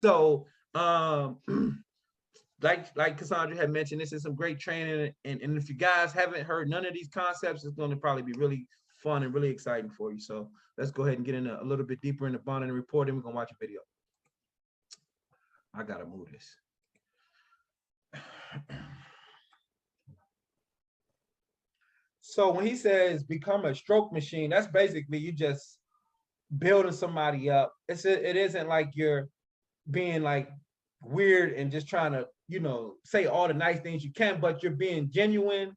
So like Cassandra had mentioned, this is some great training, and if you guys haven't heard none of these concepts, it's going to probably be really fun and really exciting for you. So let's go ahead and get in a little bit deeper in the bonding and reporting. We're gonna watch a video. I gotta move this. So when he says become a stroke machine, that's basically you just building somebody up. It isn't like you're being like weird and just trying to, say all the nice things you can, but you're being genuine.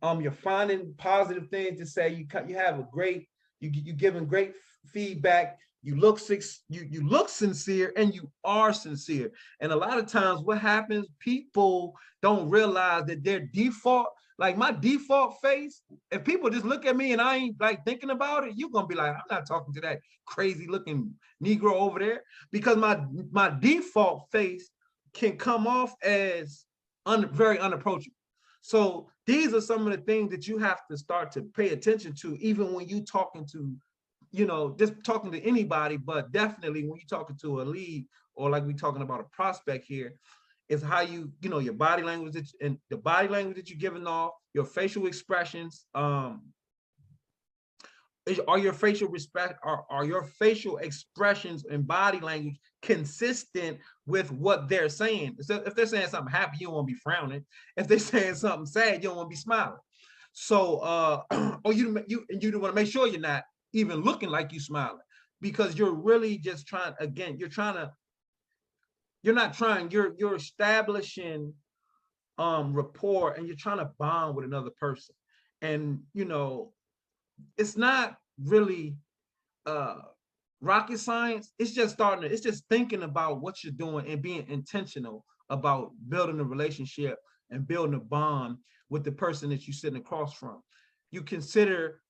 You're finding positive things to say. You have a great, you giving great feedback. You look sincere, and you are sincere. And a lot of times what happens, people don't realize that their default, like my default face, if people just look at me and I ain't like thinking about it, you're gonna be like, I'm not talking to that crazy looking Negro over there, because my default face can come off as very unapproachable. So these are some of the things that you have to start to pay attention to, even when you talking to, just talking to anybody, but definitely when you're talking to a lead, or like we're talking about a prospect here, is how your body language and the body language that you're giving off, your facial expressions, are your facial expressions and body language consistent with what they're saying? So if they're saying something happy, you don't want to be frowning. If they're saying something sad, you don't want to be smiling. So or you want to make sure you're not even looking like you smiling, because you're really just trying, again, you're establishing rapport, and you're trying to bond with another person. And it's not really rocket science. It's just thinking about what you're doing and being intentional about building a relationship and building a bond with the person that you're sitting across from. You consider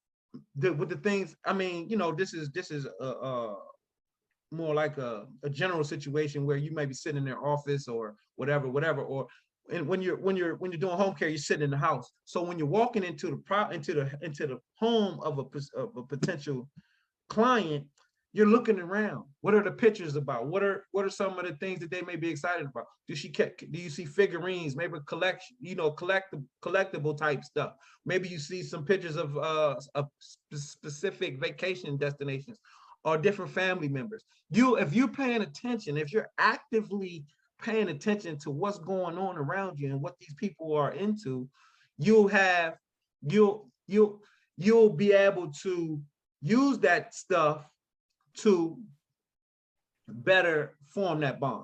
with the things, I mean, this is more like a general situation where you may be sitting in their office or whatever, or and when you're doing home care, you're sitting in the house. So when you're walking into the home of a potential client, you're looking around. What are the pictures about? What are some of the things that they may be excited about? Do you see figurines? Maybe collection, collectible type stuff. Maybe you see some pictures of specific vacation destinations or different family members. If you're paying attention, if you're actively paying attention to what's going on around you and what these people are into, you'll be able to use that stuff to better form that bond.